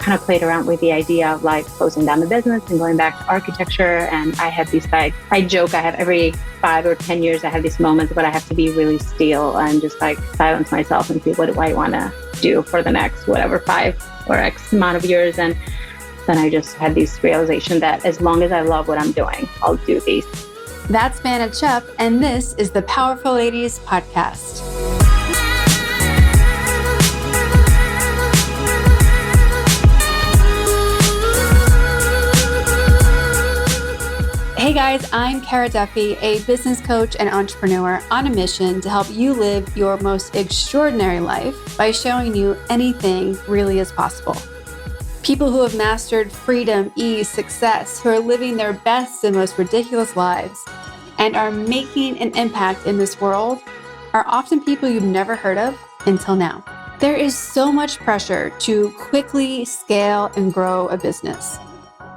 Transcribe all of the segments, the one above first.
kind of played around with the idea of like closing down the business and going back to architecture. And I had these like, I joke, I have every 5 or 10 years, I have these moments, but I have to be really still and just like silence myself and see what do I want to do for the next, whatever, 5 or X amount of years. And then I just had this realization that as long as I love what I'm doing, I'll do these. That's Vana Chupp, and this is the Powerful Ladies Podcast. Hey guys, I'm Cara Duffy, a business coach and entrepreneur on a mission to help you live your most extraordinary life by showing you anything really is possible. People who have mastered freedom, ease, success, who are living their best and most ridiculous lives, and are making an impact in this world are often people you've never heard of until now. There is so much pressure to quickly scale and grow a business.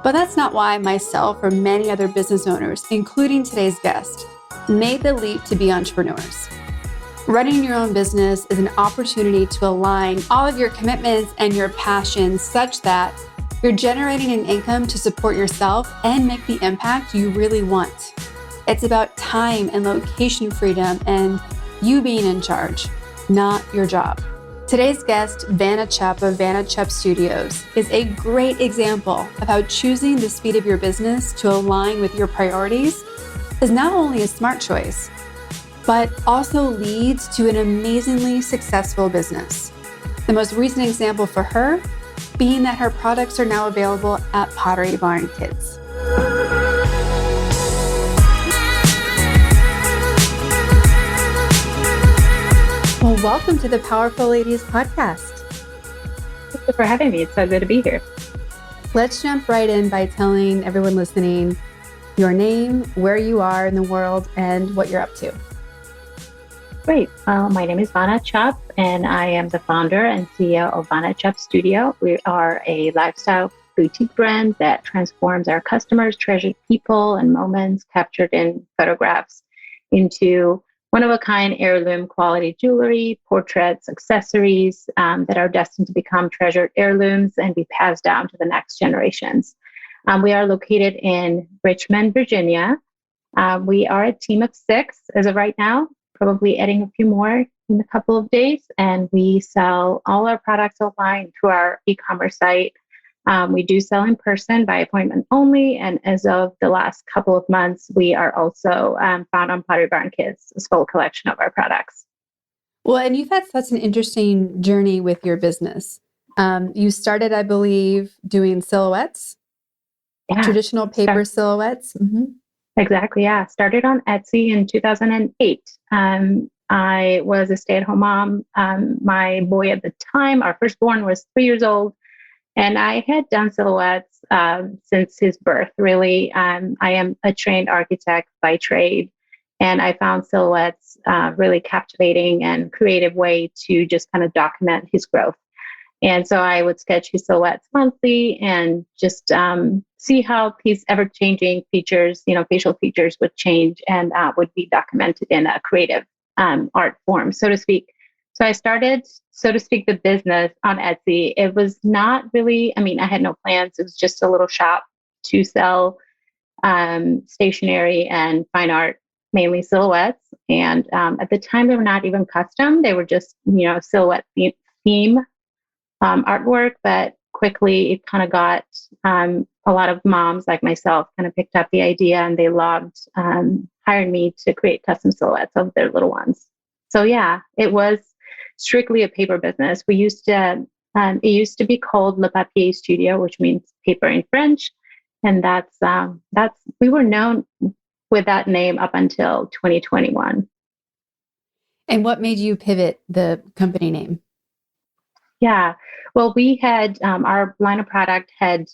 But that's not why myself or many other business owners, including today's guest, made the leap to be entrepreneurs. Running your own business is an opportunity to align all of your commitments and your passions such that you're generating an income to support yourself and make the impact you really want. It's about time and location freedom and you being in charge, not your job. Today's guest, Vana Chupp of Vana Chupp Studios, is a great example of how choosing the speed of your business to align with your priorities is not only a smart choice, but also leads to an amazingly successful business. The most recent example for her being that her products are now available at Pottery Barn Kids. Well, welcome to the Powerful Ladies Podcast. Thank you for having me. It's so good to be here. Let's jump right in by telling everyone listening your name, where you are in the world, and what you're up to. Great. My name is Vana Chupp, and I am the founder and CEO of Vana Chupp Studio. We are a lifestyle boutique brand that transforms our customers' treasured people and moments captured in photographs into one-of-a-kind heirloom quality jewelry, portraits, accessories that are destined to become treasured heirlooms and be passed down to the next generations. We are located in Richmond, Virginia. We are a team of 6 as of right now, probably adding a few more in a couple of days. And we sell all our products online through our e-commerce site. We do sell in person by appointment only. And as of the last couple of months, we are also found on Pottery Barn Kids, a full collection of our products. Well, and you've had such an interesting journey with your business. You started, I believe, doing silhouettes, traditional paper silhouettes. Mm-hmm. Exactly, yeah. Started on Etsy in 2008. I was a stay-at-home mom. My boy at the time, our firstborn, was 3 years old. And I had done silhouettes since his birth, really. I am a trained architect by trade, and I found silhouettes really captivating and creative way to just kind of document his growth. And so I would sketch his silhouettes monthly and just see how his ever-changing features, facial features would change and would be documented in a creative art form, so to speak. So I started, so to speak, the business on Etsy. It was not really, I had no plans. It was just a little shop to sell stationery and fine art, mainly silhouettes. And at the time, they were not even custom. They were just, silhouette theme artwork. But quickly, it kind of got a lot of moms like myself kind of picked up the idea, and they loved hiring me to create custom silhouettes of their little ones. So yeah, it was strictly a paper business. We used to, it used to be called Le Papier Studio, which means paper in French. And that's, we were known with that name up until 2021. And what made you pivot the company name? Yeah, well, we had, our line of product had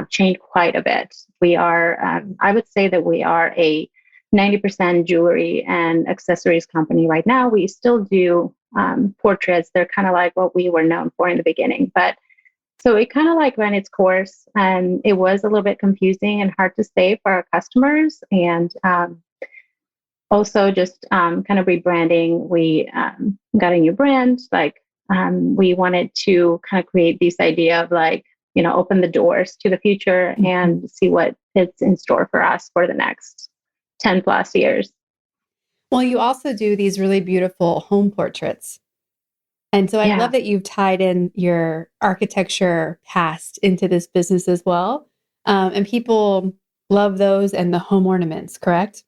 changed quite a bit. We are, I would say that we are a 90% jewelry and accessories company right now. We still do portraits. They're kind of like what we were known for in the beginning. But so it kind of like ran its course, and it was a little bit confusing and hard to say for our customers. And also just kind of rebranding. We got a new brand. We wanted to kind of create this idea of like open the doors to the future and see what is in store for us for the next 10 plus years. Well, you also do these really beautiful home portraits. And so I love that you've tied in your architecture past into this business as well. And people love those and the home ornaments, correct?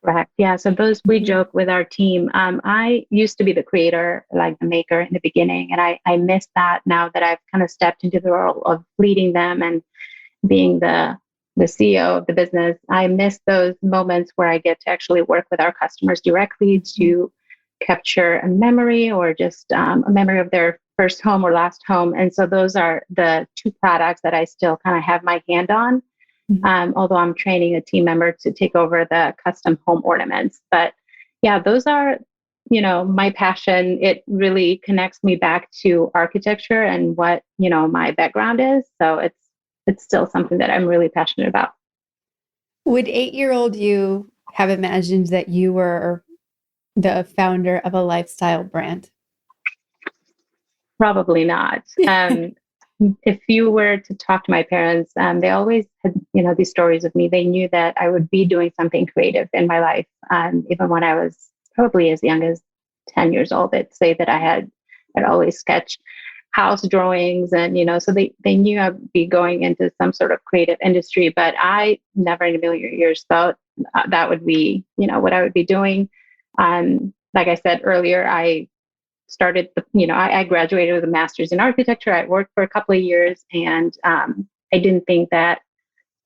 Correct. Yeah. So those, we joke with our team. I used to be the creator, like the maker in the beginning, and I miss that now that I've kind of stepped into the role of leading them and being the CEO of the business. I miss those moments where I get to actually work with our customers directly to capture a memory or just a memory of their first home or last home. And so those are the two products that I still kind of have my hand on. Although I'm training a team member to take over the custom home ornaments. But yeah, those are, my passion. It really connects me back to architecture and what, my background is. So it's still something that I'm really passionate about. Would 8-year-old you have imagined that you were the founder of a lifestyle brand? Probably not. If you were to talk to my parents, they always had, these stories of me. They knew that I would be doing something creative in my life. Even when I was probably as young as 10 years old, they'd say that I'd always sketch house drawings. And, so they knew I'd be going into some sort of creative industry, but I never in a million years thought that would be, what I would be doing. Like I said earlier, I started, I graduated with a master's in architecture. I worked for a couple of years, and I didn't think that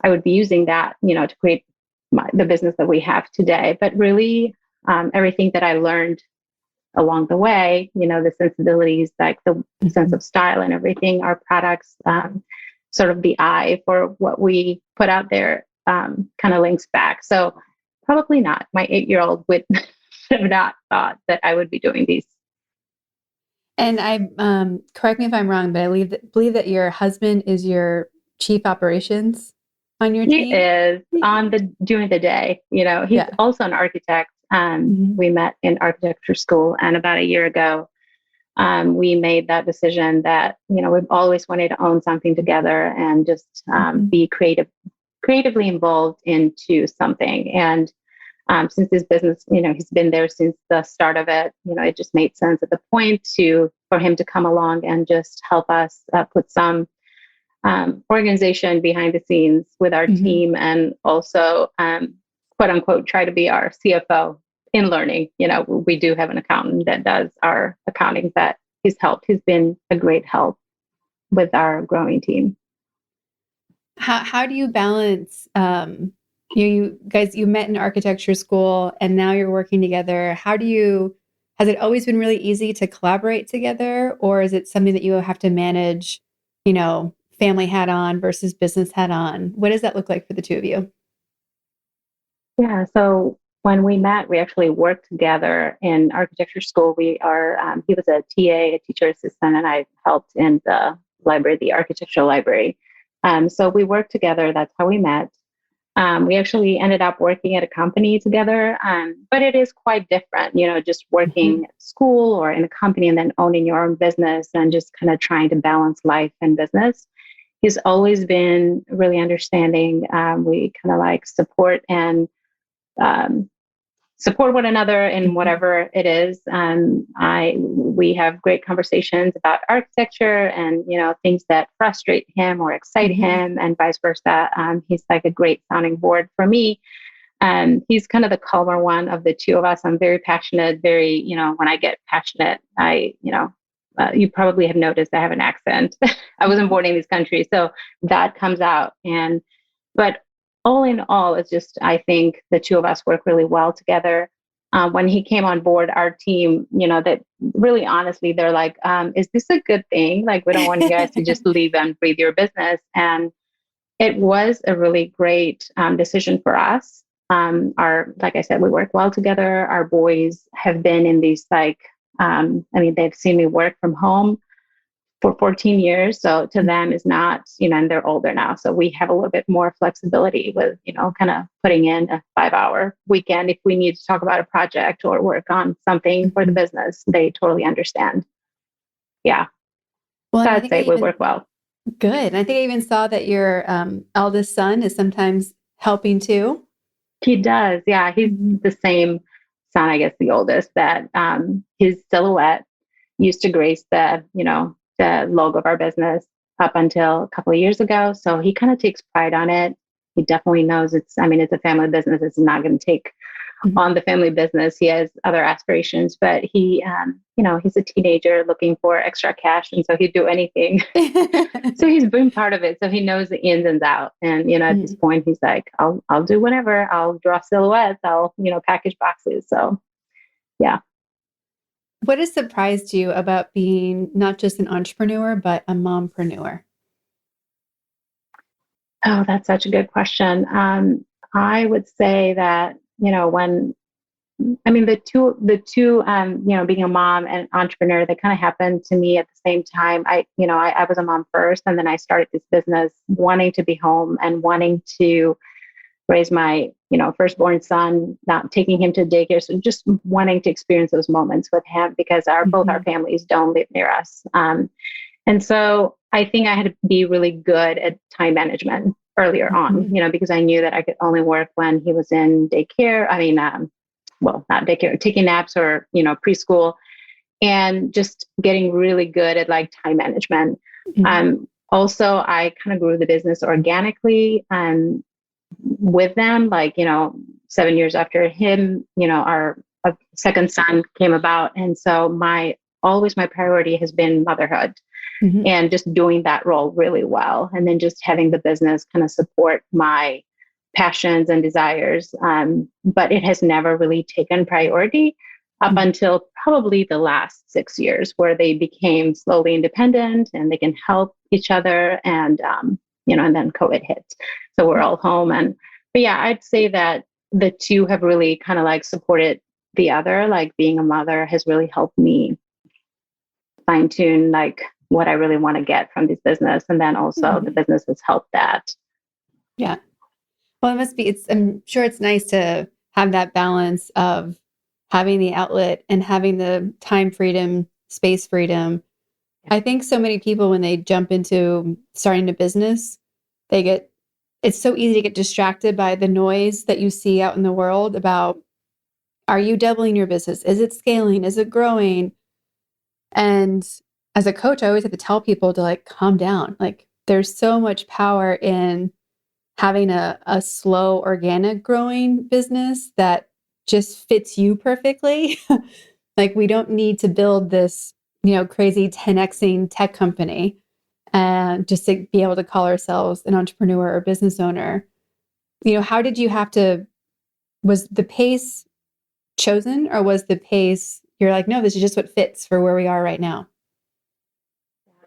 I would be using that, to create the business that we have today. But really, everything that I learned along the way, the sensibilities, like the sense of style and everything, our products, sort of the eye for what we put out there, kind of links back. So probably not. My 8-year-old would have not thought that I would be doing these. And I correct me if I'm wrong, but I believe that your husband is your chief operations on your team. He is during the day. He's also an architect. We met in architecture school, and about a year ago, we made that decision that we've always wanted to own something together and just be creatively involved into something. And since this business, he's been there since the start of it, it just made sense at the point for him to come along and just help us put some organization behind the scenes with our team, and also, quote unquote, try to be our CFO in learning. We do have an accountant that does our accounting that he's helped. He's been a great help with our growing team. How do you balance, you guys, you met in architecture school and now you're working together. Has it always been really easy to collaborate together, or is it something that you have to manage, family hat on versus business hat on? What does that look like for the two of you? Yeah. So when we met, we actually worked together in architecture school. He was a TA, a teacher assistant, and I helped in the library, the architectural library. So we worked together. That's how we met. We actually ended up working at a company together, but it is quite different, just working at school or in a company and then owning your own business and just kind of trying to balance life and business. He's always been really understanding. We kind of like support and support one another in whatever it is. We have great conversations about architecture and, things that frustrate him or excite him, and vice versa. He's like a great sounding board for me. He's kind of the calmer one of the two of us. I'm very passionate, when I get passionate, you probably have noticed I have an accent. I wasn't born in this country, so that comes out. But all in all, it's just, I think the two of us work really well together. When he came on board our team, that really honestly, they're like, is this a good thing? Like, we don't want you guys to just leave and breathe your business. And it was a really great decision for us. Like I said, we work well together. Our boys have been in these, they've seen me work from home for 14 years. So to them is not, and they're older now. So we have a little bit more flexibility with, kind of putting in a 5-hour weekend if we need to talk about a project or work on something for the business. They totally understand. Yeah. Well, so I'd say we work well. Good. And I think I even saw that your eldest son is sometimes helping too. He does. Yeah. He's the same son, I guess, the oldest, that his silhouette used to grace the logo of our business up until a couple of years ago. So he kind of takes pride on it. He definitely knows it's a family business. It's not going to take Mhm. on the family business. He has other aspirations, but he's a teenager looking for extra cash. And so he'd do anything. So he's been part of it. So he knows the ins and outs. And, at this Mhm. point, he's like, I'll do whatever. I'll draw silhouettes. I'll, package boxes. So yeah. What has surprised you about being not just an entrepreneur, but a mompreneur? Oh, that's such a good question. I would say that, being a mom and entrepreneur, that kind of happened to me at the same time. I was a mom first, and then I started this business wanting to be home and wanting to raise my, firstborn son, not taking him to daycare. So just wanting to experience those moments with him because both our Mhm. families don't live near us. And so I think I had to be really good at time management earlier on, Mhm. because I knew that I could only work when he was in daycare. Not daycare, taking naps or, preschool, and just getting really good at like time management. Mhm. Also, I kind of grew the business organically with them, 7 years after him, our second son came about. And so always my priority has been motherhood Mhm. and just doing that role really well. And then just having the business kind of support my passions and desires. But it has never really taken priority up Mhm. until probably the last 6 years, where they became slowly independent and they can help each other. And then COVID hit. So we're all home. But yeah, I'd say that the two have really kind of like supported the other. Like being a mother has really helped me fine tune like what I really want to get from this business. And then also the Mhm. business has helped that. Yeah. Well, I'm sure it's nice to have that balance of having the outlet and having the time freedom, space freedom. I think so many people, when they jump into starting a business, it's so easy to get distracted by the noise that you see out in the world about, are you doubling your business? Is it scaling? Is it growing? And as a coach, I always have to tell people to like calm down. Like there's so much power in having a slow, organic growing business that just fits you perfectly. Like we don't need to build this, crazy 10xing tech company and just to be able to call ourselves an entrepreneur or business owner. How did you have to, was the pace chosen, or was the pace, you're like, no, this is just what fits for where we are right now?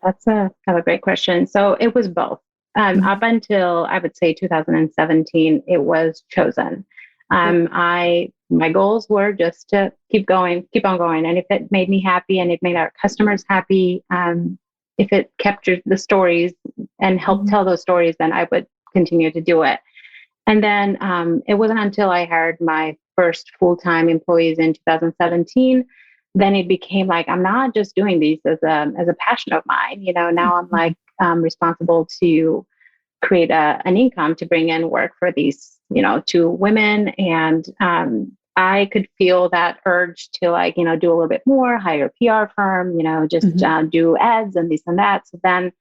That's a great question. So it was both. Up Mhm. until I would say 2017, it was chosen. Yep. My goals were just to keep going, keep on going, and if it made me happy and it made our customers happy, if it captured the stories and helped Mhm. tell those stories, then I would continue to do it. And then it wasn't until I hired my first full-time employees in 2017, then it became like I'm not just doing these as a passion of mine. Now I'm like Mhm. responsible to create an income to bring in work for these two women, and I could feel that urge to do a little bit more, hire a PR firm, just Mhm. do ads and this and that. So then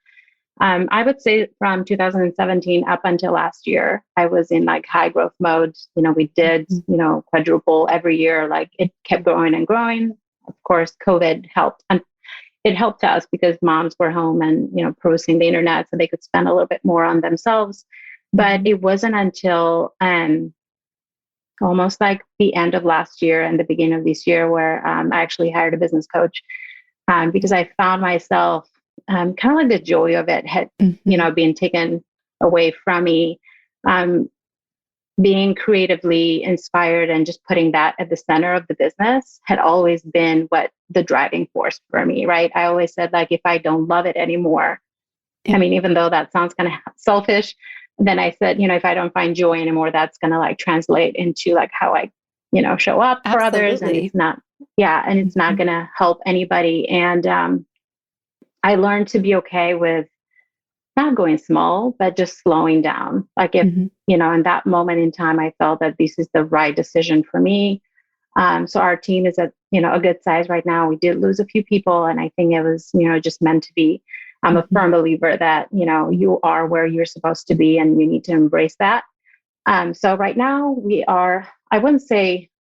I would say from 2017 up until last year, I was in like high growth mode. We did, Mhm. quadruple every year. Like it kept growing and growing. Of course, COVID helped. And it helped us because moms were home and, perusing the internet so they could spend a little bit more on themselves. But Mhm. it wasn't until almost like the end of last year and the beginning of this year where I actually hired a business coach because I found myself kind of like the joy of it had, Mhm. being taken away from me. Um, Being creatively inspired and just putting that at the center of the business had always been what the driving force for me, right? I always said, like, if I don't love it anymore, I Yep. mean, even though that sounds kind of selfish, then I said, if I don't find joy anymore, that's going to like translate into like how I, show up for others. And Absolutely. it's not, yeah, and it's not Mhm. going to help anybody. And I learned to be okay with not going small, but just slowing down. Like if, Mhm. In that moment in time, I felt that this is the right decision for me. So our team is at, a good size right now. We did lose a few people, and I think it was, just meant to be. I'm a Mhm. firm believer that, you are where you're supposed to be and you need to embrace that. So right now I wouldn't say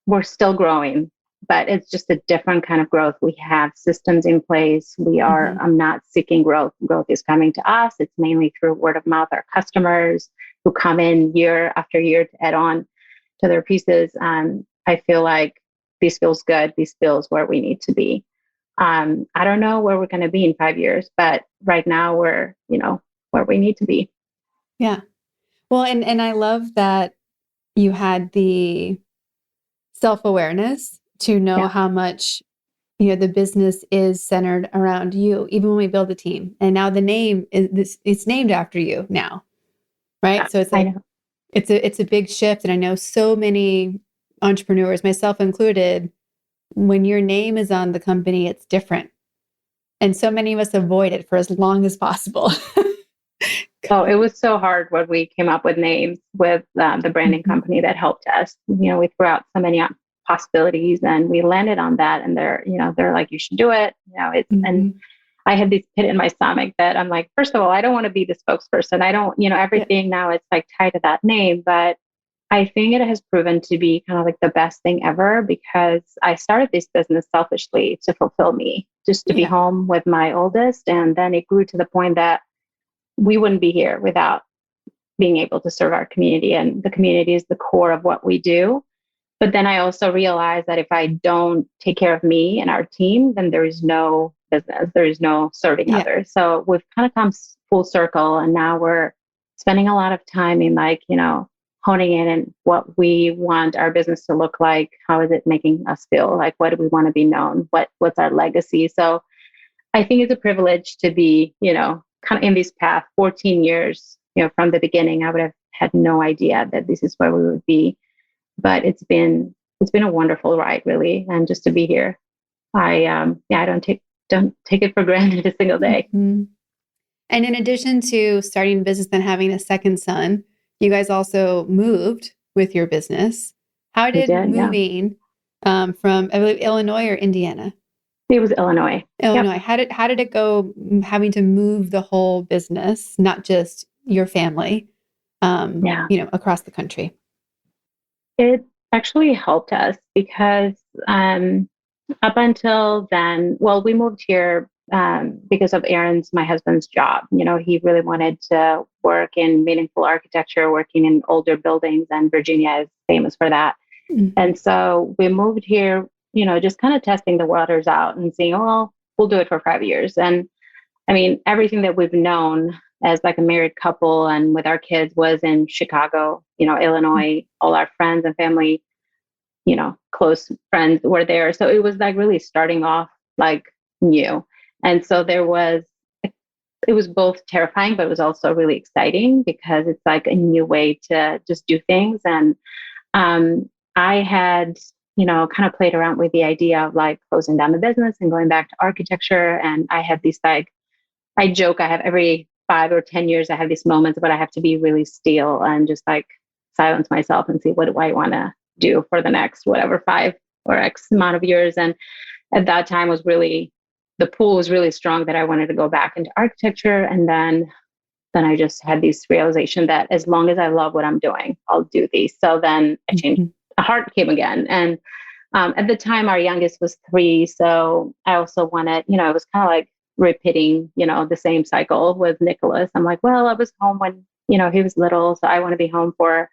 we're still growing, but it's just a different kind of growth. We have systems in place. Mhm. I'm not seeking growth. Growth is coming to us. It's mainly through word of mouth, our customers who come in year after year to add on to their pieces. I feel like this feels good. This feels where we need to be. I don't know where we're going to be in 5 years, but right now we're, where we need to be. Yeah. Well, and I love that you had the self-awareness to know Yeah. how much, the business is centered around you, even when we build a team. And now the name is this, it's named after you now, Yeah, right? So I know. it's a big shift. And I know so many entrepreneurs, myself included, when your name is on the company, it's different. And so many of us avoid it for as long as possible. Oh, it was so hard when we came up with names with the branding Mhm. company that helped us. We threw out so many possibilities, and we landed on that. And they're like, you should do it. And Mhm. I had this pit in my stomach that I'm like, first of all, I don't want to be the spokesperson. I don't, Yeah. everything now it's like tied to that name, but I think it has proven to be kind of like the best thing ever because I started this business selfishly to fulfill me, just to be Yeah. home with my oldest. And then it grew to the point that we wouldn't be here without being able to serve our community. And the community is the core of what we do. But then I also realized that if I don't take care of me and our team, then there is no business, there is no serving Yeah. others. So we've kind of come full circle. And now we're spending a lot of time in honing in and what we want our business to look like. How is it making us feel? Like, what do we want to be known? What's our legacy? So I think it's a privilege to be, kind of in this path 14 years, from the beginning. I would have had no idea that this is where we would be, but it's been a wonderful ride, really. And just to be here, I don't take it for granted a single day. Mhm. And in addition to starting a business and having a second son, you guys also moved with your business. How We did did, yeah. moving from, I believe, Illinois or Indiana? It was Illinois. Yep. Illinois. How did it go having to move the whole business, not just your family, Yeah. across the country? It actually helped us because up until then, well, we moved here because of my husband's job. He really wanted to work in meaningful architecture, working in older buildings, and Virginia is famous for that. Mhm. And so we moved here, just kind of testing the waters out and seeing, oh, well, we'll do it for 5 years. And I mean, everything that we've known as like a married couple and with our kids was in Chicago, Illinois. All our friends and family, close friends were there. So it was like really starting off like new. And so it was both terrifying, but it was also really exciting because it's like a new way to just do things. And I had, kind of played around with the idea of like closing down the business and going back to architecture. And I had these I joke, I have every 5 or 10 years, I have these moments, but I have to be really still and just like silence myself and see what do I want to do for the next, whatever, 5 or X amount of years. And at that time the pool was really strong that I wanted to go back into architecture. And then I just had this realization that as long as I love what I'm doing, I'll do these. So then I changed, Mhm. a heart came again. And at the time, our youngest was 3. So I also wanted, it was kind of like repeating, the same cycle with Nicholas. I'm like, well, I was home when, he was little. So I want to be home for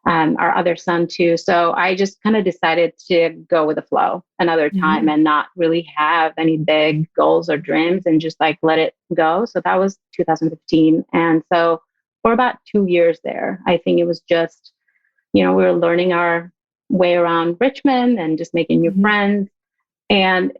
our other son too. So I just kind of decided to go with the flow another time Mhm. and not really have any big goals or dreams and just like let it go. So that was 2015. And so for about 2 years there, I think it was just, we were learning our way around Richmond and just making new Mhm. friends. And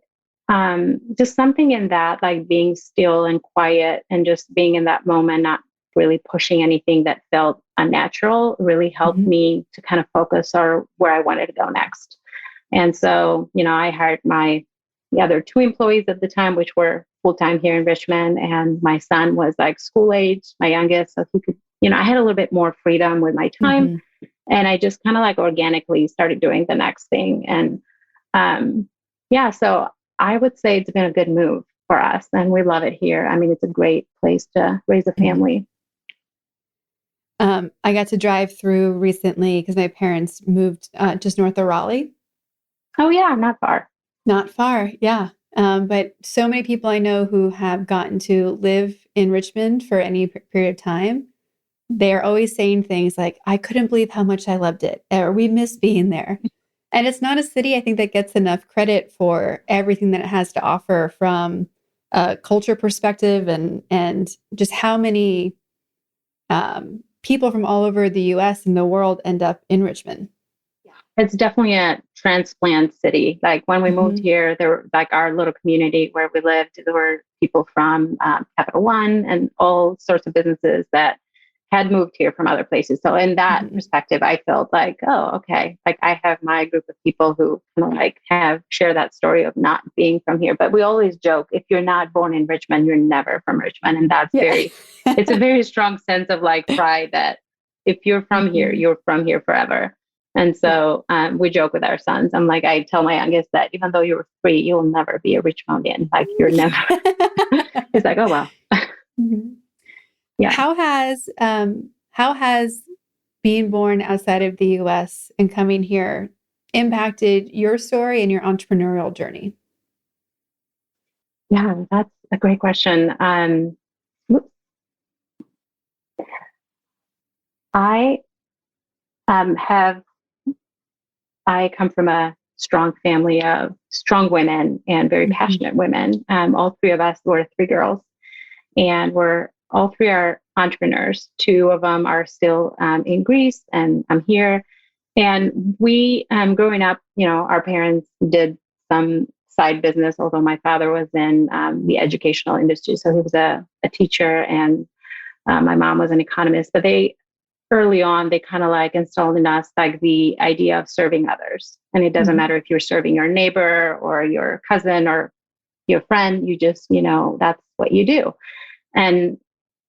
just something in that, like being still and quiet and just being in that moment, not really pushing anything that felt unnatural, really helped Mhm. me to kind of focus on where I wanted to go next. And so, I hired my there were two employees at the time, which were full-time here in Richmond. And my son was like school age, my youngest. So he could, I had a little bit more freedom with my time. And I just kind of like organically started doing the next thing. And so I would say it's been a good move for us and we love it here. I mean, it's a great place to raise a family. I got to drive through recently because my parents moved just north of Raleigh. Oh yeah, not far. Not far, yeah. But so many people I know who have gotten to live in Richmond for any period of time, they're always saying things like, I couldn't believe how much I loved it, or we miss being there. And it's not a city, I think, that gets enough credit for everything that it has to offer from a culture perspective and just how many people from all over the US and the world end up in Richmond. It's definitely a transplant city. Like when we moved here, there were like our little community where we lived, there were people from Capital One and all sorts of businesses that had moved here from other places. So in that perspective, I felt like, oh, okay. Like I have my group of people who kind of like share that story of not being from here. But we always joke, if you're not born in Richmond, you're never from Richmond. And that's it's a very strong sense of like pride that if you're from here, you're from here forever. And so we joke with our sons. I'm like, I tell my youngest that even though you were 3, you'll never be a Richmondian. Like you're never. He's like, oh, wow. Yeah. How has being born outside of the US and coming here impacted your story and your entrepreneurial journey? Yeah, that's a great question. I come from a strong family of strong women and very passionate women. All 3 of us were 3 girls, and all 3 are entrepreneurs. 2 of them are still in Greece, and I'm here. And we, growing up, our parents did some side business, although my father was in the educational industry. So he was a teacher, and my mom was an economist. But early on, they kind of like installed in us like the idea of serving others. And it doesn't matter if you're serving your neighbor or your cousin or your friend, you just, that's what you do. And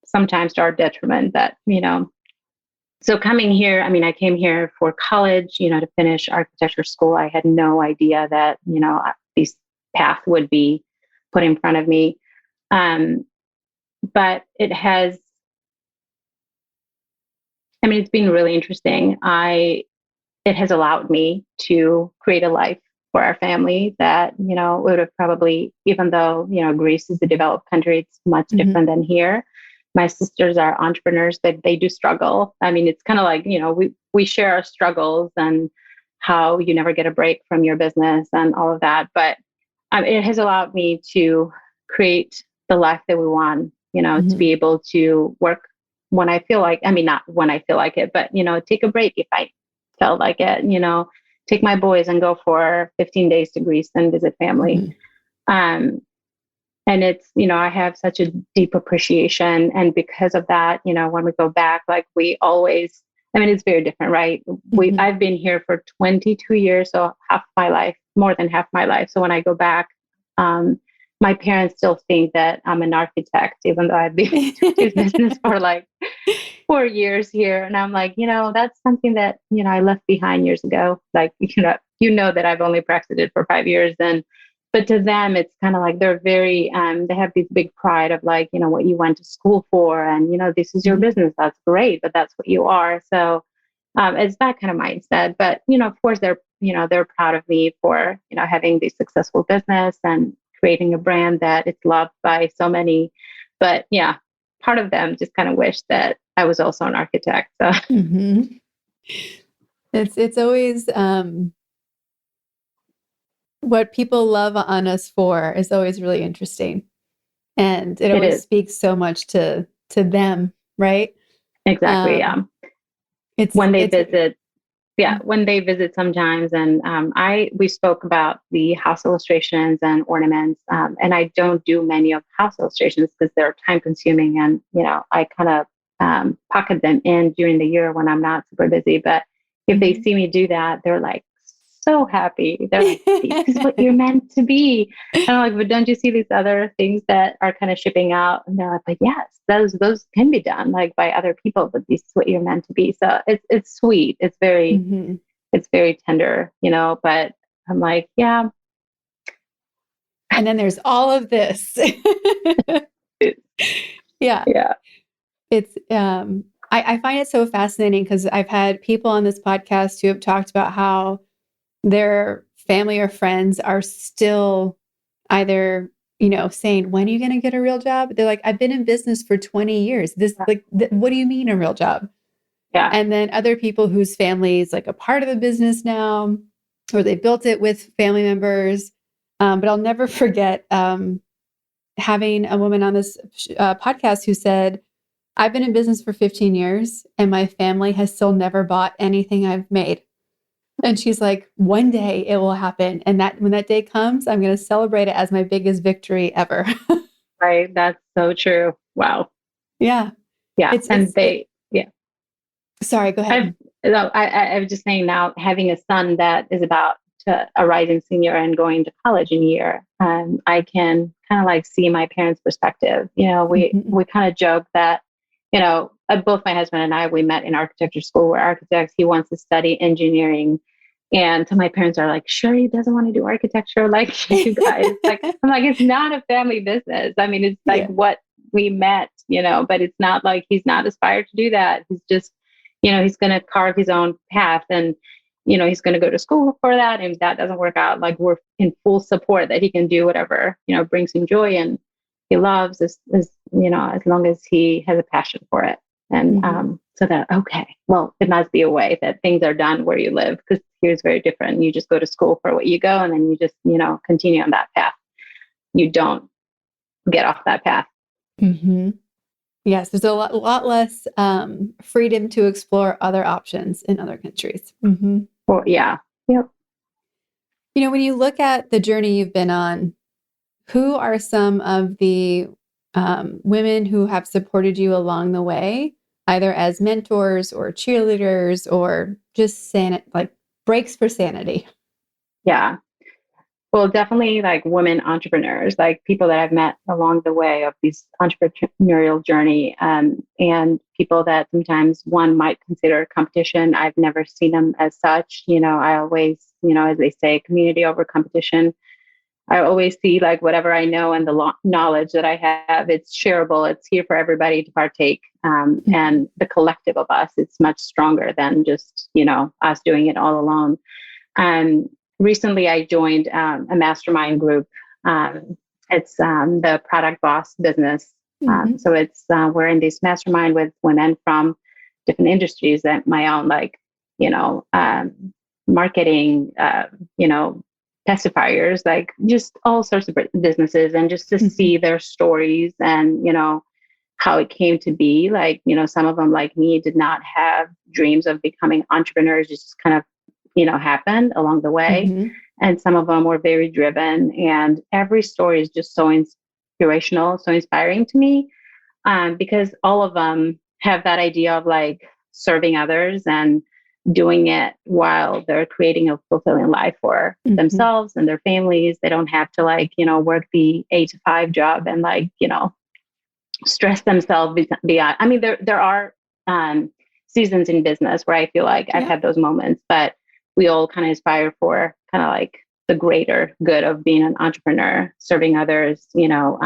sometimes to our detriment that, so coming here, I mean, I came here for college, to finish architecture school. I had no idea that, this path would be put in front of me. But it's been really interesting. It has allowed me to create a life for our family that, would have probably, even though, Greece is a developed country, it's much different than here. My sisters are entrepreneurs, but they do struggle. I mean, it's kind of like, we share our struggles and how you never get a break from your business and all of that. But it has allowed me to create the life that we want, to be able to work when I feel like, not when I feel like it, but, take a break if I felt like it, take my boys and go for 15 days to Greece and visit family. And it's, I have such a deep appreciation. And because of that, when we go back, like we always, it's very different, right? I've been here for 22 years, so more than half my life. So when I go back, my parents still think that I'm an architect, even though I've been in this business for like 4 years here. And I'm like, that's something that, I left behind years ago. Like, that I've only practiced it for 5 years. But to them, it's kind of like they're very, they have this big pride of like, what you went to school for and, this is your business. That's great, but that's what you are. So it's that kind of mindset. But, of course, they're proud of me for, having this successful business and creating a brand that is loved by so many. But yeah, part of them just kind of wish that I was also an architect. So it's always what people love on us for is always really interesting, and it always speaks so much to them, right? Exactly. When they visit. Yeah, when they visit sometimes, and we spoke about the house illustrations and ornaments, and I don't do many of house illustrations because they're time consuming, and I kind of pocket them in during the year when I'm not super busy. But if they see me do that, they're like so happy. They're like, this is what you're meant to be. And I'm like, but don't you see these other things that are kind of shipping out? And they're like, but yes, those can be done like by other people, but this is what you're meant to be. So it's sweet. It's very, it's very tender, you know, but I'm like, yeah. And then there's all of this. Yeah. Yeah. It's, I find it so fascinating because I've had people on this podcast who have talked about how their family or friends are still either, you know, saying, when are you going to get a real job? They're like, I've been in business for 20 years. What do you mean a real job? Yeah. And then other people whose family is like a part of the business now, or they built it with family members. But I'll never forget having a woman on this podcast who said, I've been in business for 15 years and my family has still never bought anything I've made. And she's like, one day it will happen. And that when that day comes, I'm going to celebrate it as my biggest victory ever. Right. That's so true. Wow. Yeah. Yeah. Yeah. Sorry, go ahead. I was just saying now, having a son that is about to a rising senior and going to college in a year, I can kind of like see my parents' perspective. You know, we kind of joke that, you know, both my husband and I, we met in architecture school. We're architects. He wants to study engineering. And so my parents are like, sure, he doesn't want to do architecture like you guys. Like, I'm like, it's not a family business. I mean, it's like what we met, you know, but it's not like he's not aspired to do that. He's just, you know, he's going to carve his own path and, you know, he's going to go to school for that. And if that doesn't work out, like we're in full support that he can do whatever, you know, brings him joy and he loves as you know, as long as he has a passion for it. And so that, okay, well, it must be a way that things are done where you live, because here's very different. You just go to school for what you go, and then you just, you know, continue on that path. You don't get off that path. Yes, there's a lot less freedom to explore other options in other countries. Well, yeah. Yep. You know, when you look at the journey you've been on, who are some of the women who have supported you along the way, either as mentors or cheerleaders or just like breaks for sanity? Yeah. Well, definitely like women entrepreneurs, like people that I've met along the way of this entrepreneurial journey, and people that sometimes one might consider competition. I've never seen them as such. You know, I always, you know, as they say, community over competition. I always see like whatever I know and the knowledge that I have, it's shareable. It's here for everybody to partake. And the collective of us, it's much stronger than just, you know, us doing it all alone. Recently, I joined a mastermind group. It's the Product Boss business. So it's we're in this mastermind with women from different industries that my own, like, you know, marketing, you know, testifiers, like just all sorts of businesses, and just to see their stories and, you know, how it came to be. Like, you know, some of them, like me, did not have dreams of becoming entrepreneurs. It just kind of, you know, happened along the way. And some of them were very driven, and every story is just so inspirational, so inspiring to me, because all of them have that idea of like serving others and doing it while they're creating a fulfilling life for themselves and their families. They don't have to, like, you know, work the 8 to 5 job and, like, you know, stress themselves beyond. I mean, there are seasons in business where I feel like I've had those moments, but we all kind of aspire for kind of like the greater good of being an entrepreneur, serving others, you know,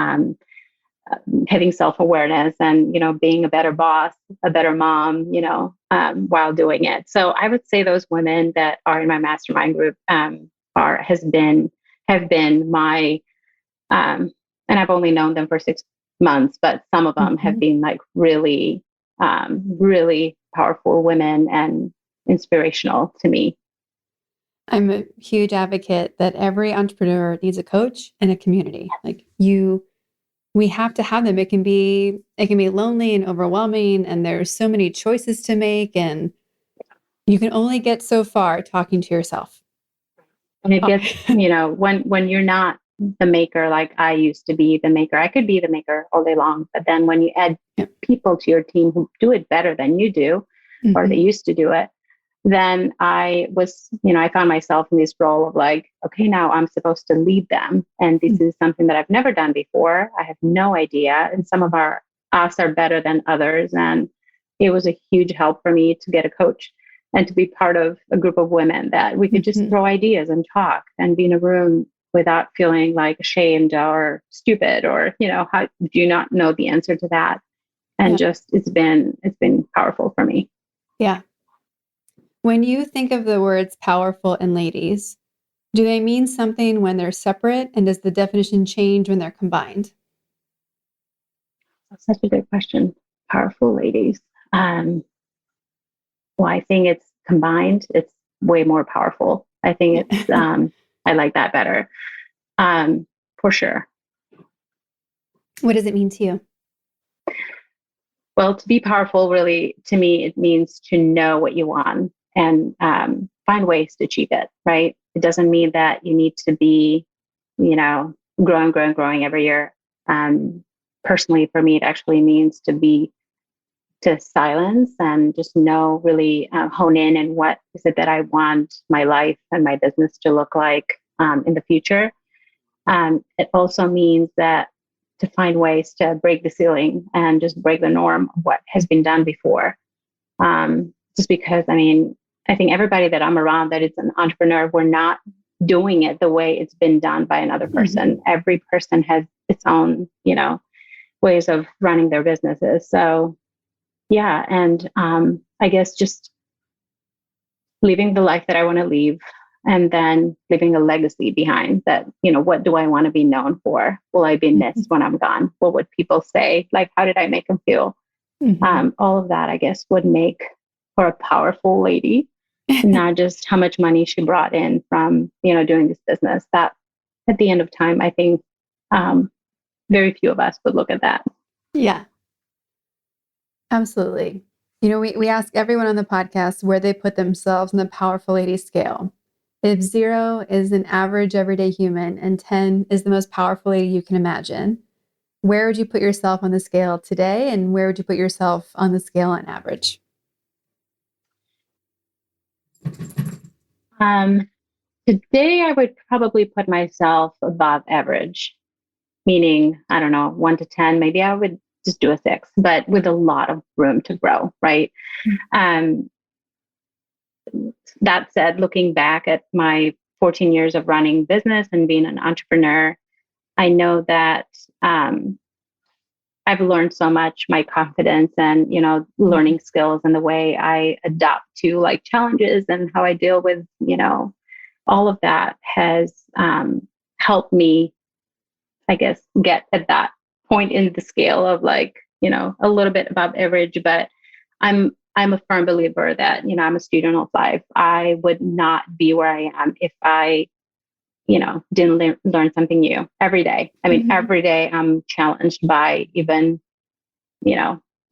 having self-awareness and, you know, being a better boss, a better mom, you know, while doing it. So I would say those women that are in my mastermind group have been my, and I've only known them for 6 months, but some of them have been like really, really powerful women and inspirational to me. I'm a huge advocate that every entrepreneur needs a coach and a community. Like we have to have them. It can be lonely and overwhelming, and there's so many choices to make, and you can only get so far talking to yourself. And it gets, you know, when you're not the maker, like I used to be the maker, I could be the maker all day long. But then when you add people to your team who do it better than you do, or they used to do it, then I found myself in this role of like, okay, now I'm supposed to lead them. And this is something that I've never done before. I have no idea. And some of us are better than others. And it was a huge help for me to get a coach and to be part of a group of women that we could just throw ideas and talk and be in a room without feeling like ashamed or stupid or, how do you not know the answer to that? And just, it's been powerful for me. Yeah. When you think of the words powerful and ladies, do they mean something when they're separate? And does the definition change when they're combined? That's such a good question. Powerful ladies. Well, I think it's combined. It's way more powerful. I think it's, I like that better. For sure. What does it mean to you? Well, to be powerful, really, to me, it means to know what you want and find ways to achieve it, right? It doesn't mean that you need to be, growing every year. Personally, for me, it actually means to silence and just know, really hone in and what is it that I want my life and my business to look like in the future. It also means that to find ways to break the ceiling and just break the norm of what has been done before. Just because, I think everybody that I'm around that is an entrepreneur, we're not doing it the way it's been done by another person. Mm-hmm. Every person has its own, ways of running their businesses. So yeah. And I guess just living the life that I want to leave and then leaving a legacy behind that, what do I want to be known for? Will I be missed when I'm gone? What would people say? Like, how did I make them feel? Mm-hmm. All of that, I guess, would make for a powerful lady, not just how much money she brought in from, doing this business. That at the end of time, I think very few of us would look at that. Yeah, absolutely. We ask everyone on the podcast where they put themselves in the powerful lady scale. If 0 is an average everyday human and 10 is the most powerful lady you can imagine, where would you put yourself on the scale today? And where would you put yourself on the scale on average? Today, I would probably put myself above average, meaning, I don't know, 1 to 10, maybe I would just do a 6, but with a lot of room to grow, right? Mm-hmm. That said, looking back at my 14 years of running business and being an entrepreneur, I know that I've learned so much, my confidence and, learning skills and the way I adapt to like challenges and how I deal with, all of that has helped me, I guess, get at that point in the scale of like, a little bit above average, but I'm a firm believer that, I'm a student of life. I would not be where I am if I, didn't learn something new every day. Every day I'm challenged by even,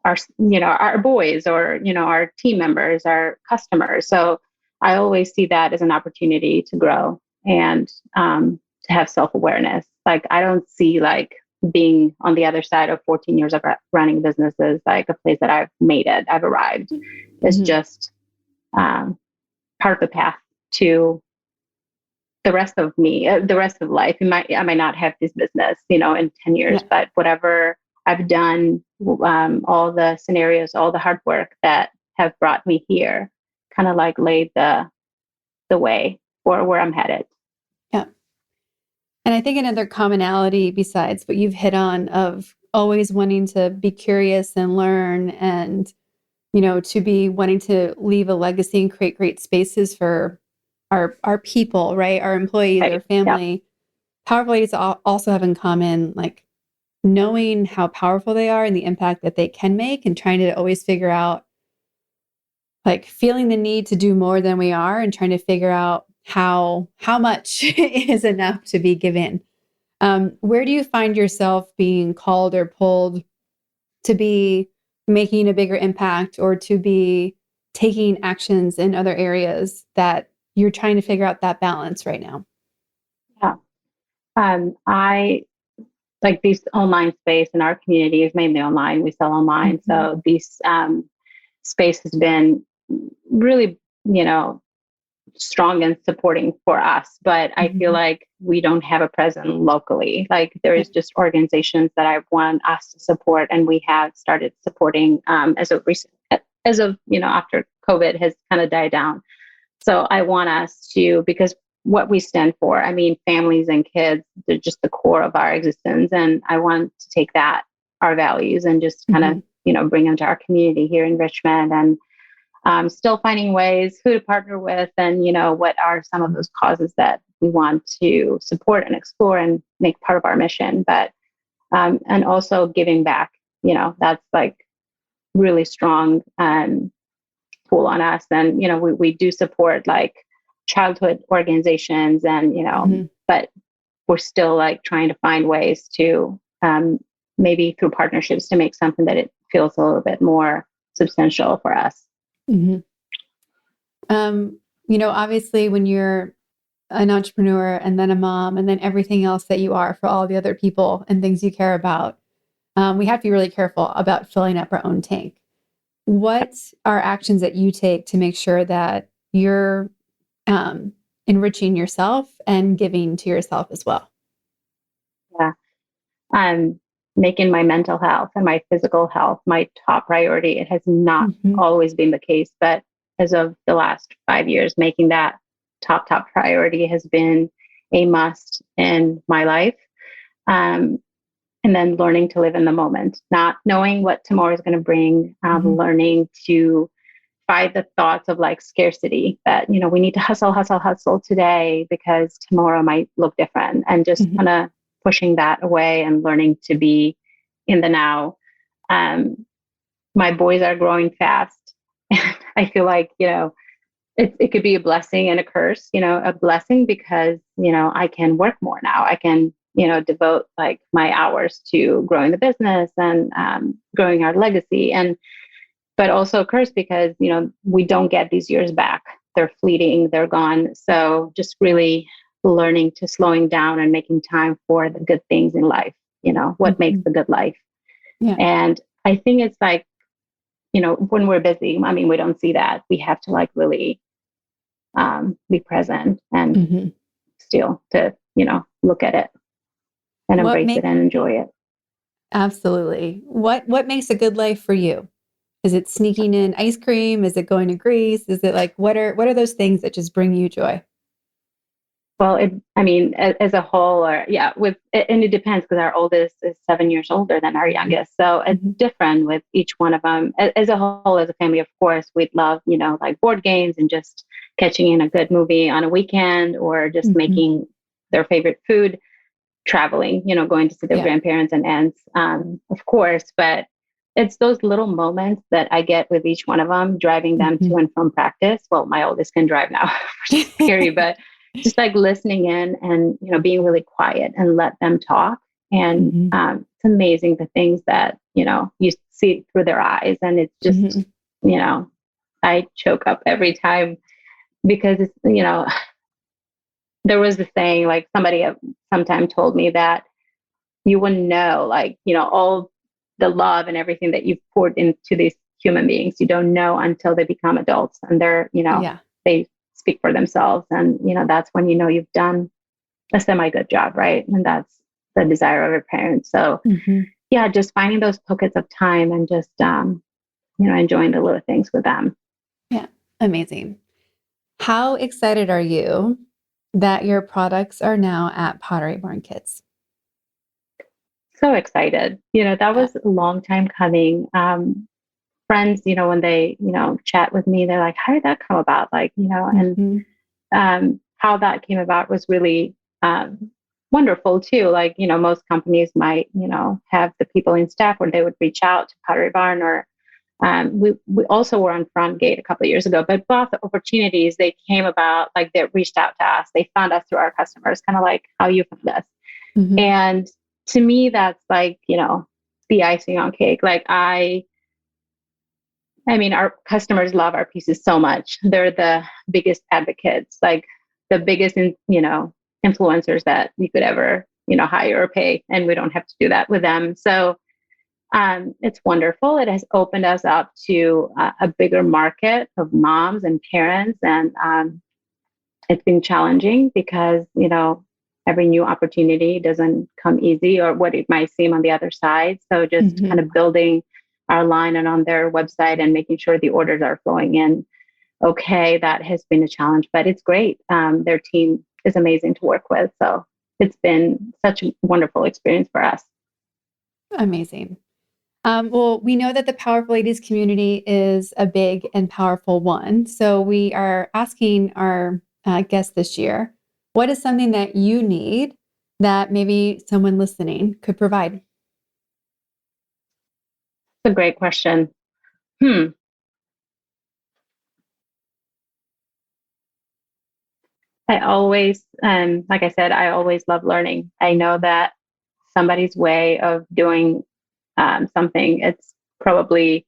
our boys or, our team members, our customers. So I always see that as an opportunity to grow and to have self-awareness. Like, I don't see like being on the other side of 14 years of running businesses, like a place that I've made it, I've arrived. It's just part of the path to the rest of me, the rest of life. I might not have this business, in 10 years, but whatever I've done, all the scenarios, all the hard work that have brought me here, kind of like laid the way for where I'm headed. Yeah. And I think another commonality besides what you've hit on of always wanting to be curious and learn and, to be wanting to leave a legacy and create great spaces for our people, right? Our employees, right. Our family. Yeah. Powerful ladies also have in common, like knowing how powerful they are and the impact that they can make and trying to always figure out, like feeling the need to do more than we are and trying to figure out how much is enough to be given. Where do you find yourself being called or pulled to be making a bigger impact or to be taking actions in other areas that you're trying to figure out that balance right now? Yeah. I like this online space in our community is mainly online. We sell online. Mm-hmm. So this space has been really strong and supporting for us. But I feel like we don't have a presence locally. Like there is just organizations that I want us to support, and we have started supporting as of after COVID has kind of died down. So I want us to, because what we stand for, I mean, families and kids, they're just the core of our existence. And I want to take our values and just kind of, bring them to our community here in Richmond, and still finding ways who to partner with, and, what are some of those causes that we want to support and explore and make part of our mission. But, and also giving back, that's like really strong pull on us. And, we do support like childhood organizations and, but we're still like trying to find ways to maybe through partnerships to make something that it feels a little bit more substantial for us. Obviously when you're an entrepreneur and then a mom and then everything else that you are for all the other people and things you care about, we have to be really careful about filling up our own tank. What are actions that you take to make sure that you're enriching yourself and giving to yourself as well? Yeah. Making my mental health and my physical health my top priority. It has not always been the case, but as of the last 5 years, making that top priority has been a must in my life. And then learning to live in the moment, not knowing what tomorrow is going to bring, learning to fight the thoughts of like scarcity that, we need to hustle today because tomorrow might look different, and just kind of pushing that away and learning to be in the now. My boys are growing fast. I feel like, it could be a blessing and a curse, a blessing because, I can work more now. I can, devote like my hours to growing the business and growing our legacy, but also a curse because, we don't get these years back. They're fleeting, they're gone. So just really learning to slowing down and making time for the good things in life, what makes the good life. Yeah. And I think it's like, when we're busy, I mean, we don't see that. We have to like really be present and still to, look at it and embrace it and enjoy it. Absolutely. What makes a good life for you? Is it sneaking in ice cream? Is it going to Greece? Is it like, what are those things that just bring you joy? Well, as a whole, and it depends because our oldest is 7 years older than our youngest. So it's different with each one of them. As a whole, as a family, of course, we'd love, like board games and just catching in a good movie on a weekend, or just making their favorite food, traveling, going to see their grandparents and aunts, of course. But it's those little moments that I get with each one of them, driving them to and from practice. Well, my oldest can drive now, which is scary, but just like listening in and, being really quiet and let them talk. And it's amazing the things that, you see through their eyes. And it's just, I choke up every time because it's, there was this saying, like somebody sometime told me that you wouldn't know, like, all the love and everything that you've poured into these human beings. You don't know until they become adults and they're, they speak for themselves. And, that's when, you've done a semi-good job. Right. And that's the desire of a parent. So just finding those pockets of time and just, enjoying the little things with them. Yeah. Amazing. How excited are you that your products are now at Pottery Barn Kids? So excited. That was a long time coming. Friends, when they, chat with me, they're like, how did that come about? Like, and how that came about was really wonderful too. Like, most companies might, have the people in staff where they would reach out to Pottery Barn, or we also were on Front Gate a couple of years ago, but both opportunities, they came about, like they reached out to us. They found us through our customers, kind of like how you found us. And to me, that's like, the icing on cake. Like I mean, our customers love our pieces so much. They're the biggest advocates, like the biggest, influencers that we could ever, hire or pay. And we don't have to do that with them. So It's wonderful. It has opened us up to a bigger market of moms and parents. And it's been challenging because, every new opportunity doesn't come easy or what it might seem on the other side. So just kind of building our line and on their website and making sure the orders are flowing in. Okay, that has been a challenge, but it's great. Their team is amazing to work with. So it's been such a wonderful experience for us. Amazing. Well, we know that the Powerful Ladies community is a big and powerful one. So we are asking our guests this year, what is something that you need that maybe someone listening could provide? That's a great question. I always, like I said, I always love learning. I know that somebody's way of doing something, it's probably,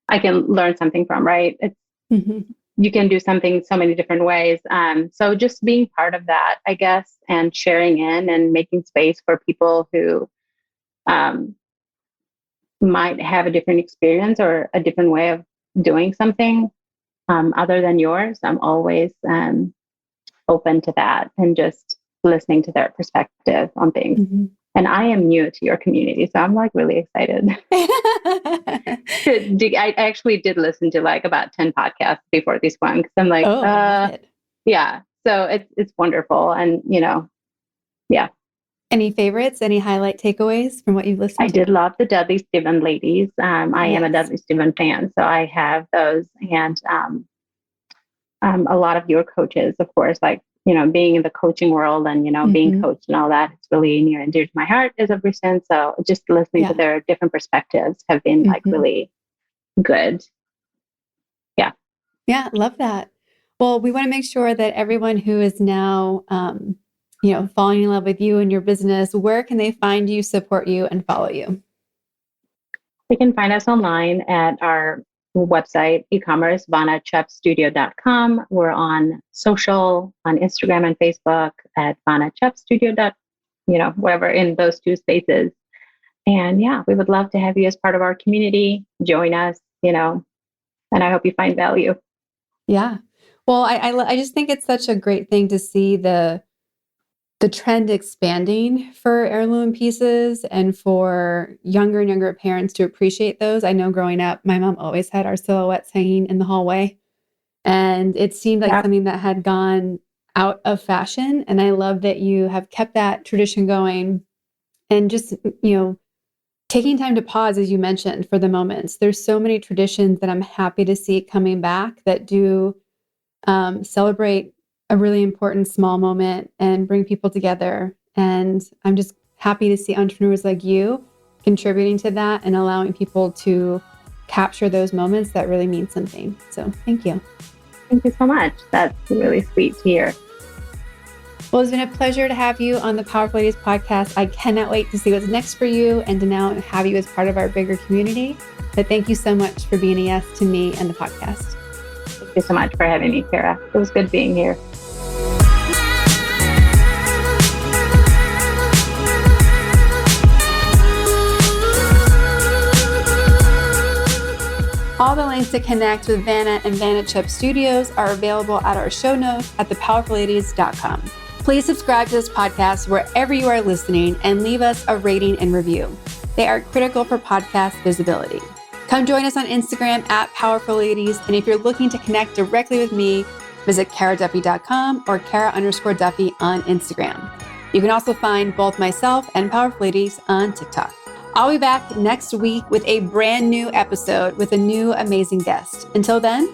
I can learn something from, right? It's, you can do something so many different ways. So just being part of that, I guess, and sharing in and making space for people who might have a different experience or a different way of doing something other than yours. I'm always open to that and just listening to their perspective on things. And I am new to your community, so I'm like really excited. I actually did listen to like about 10 podcasts before this one because I'm like, yeah. So it's wonderful, and yeah. Any favorites? Any highlight takeaways from what you've listened to? I did love the Dudley Steven ladies. I am a Dudley Steven fan, so I have those, and a lot of your coaches, of course, like being in the coaching world and being coached and all that. It's really near and dear to my heart as of recent. So just listening to their different perspectives have been like really good. Yeah, love that. Well, we want to make sure that everyone who is now, falling in love with you and your business, where can they find you, support you, and follow you? They can find us online at our website, e-commerce, vanachuppstudio.com. We're on social, on Instagram and Facebook at Vana Chupp Studio. Whatever in those two spaces. And yeah, we would love to have you as part of our community. Join us, and I hope you find value. Yeah. Well, I just think it's such a great thing to see the trend expanding for heirloom pieces and for younger and younger parents to appreciate those. I know growing up, my mom always had our silhouettes hanging in the hallway, and it seemed like something that had gone out of fashion. And I love that you have kept that tradition going and just, taking time to pause, as you mentioned, for the moments. There's so many traditions that I'm happy to see coming back that do celebrate a really important small moment and bring people together. And I'm just happy to see entrepreneurs like you contributing to that and allowing people to capture those moments that really mean something. So thank you. Thank you so much. That's really sweet to hear. Well, it's been a pleasure to have you on the Powerful Ladies podcast. I cannot wait to see what's next for you and to now have you as part of our bigger community. But thank you so much for being a yes to me and the podcast. Thank you so much for having me, Kara. It was good being here. All the links to connect with Vana and Vana Chupp Studios are available at our show notes at thepowerfulladies.com. Please subscribe to this podcast wherever you are listening and leave us a rating and review. They are critical for podcast visibility. Come join us on Instagram at Powerful Ladies. And if you're looking to connect directly with me, visit karaduffy.com or Kara_Duffy on Instagram. You can also find both myself and Powerful Ladies on TikTok. I'll be back next week with a brand new episode with a new amazing guest. Until then,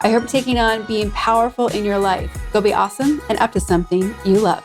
I hope you're taking on being powerful in your life. Go be awesome and up to something you love.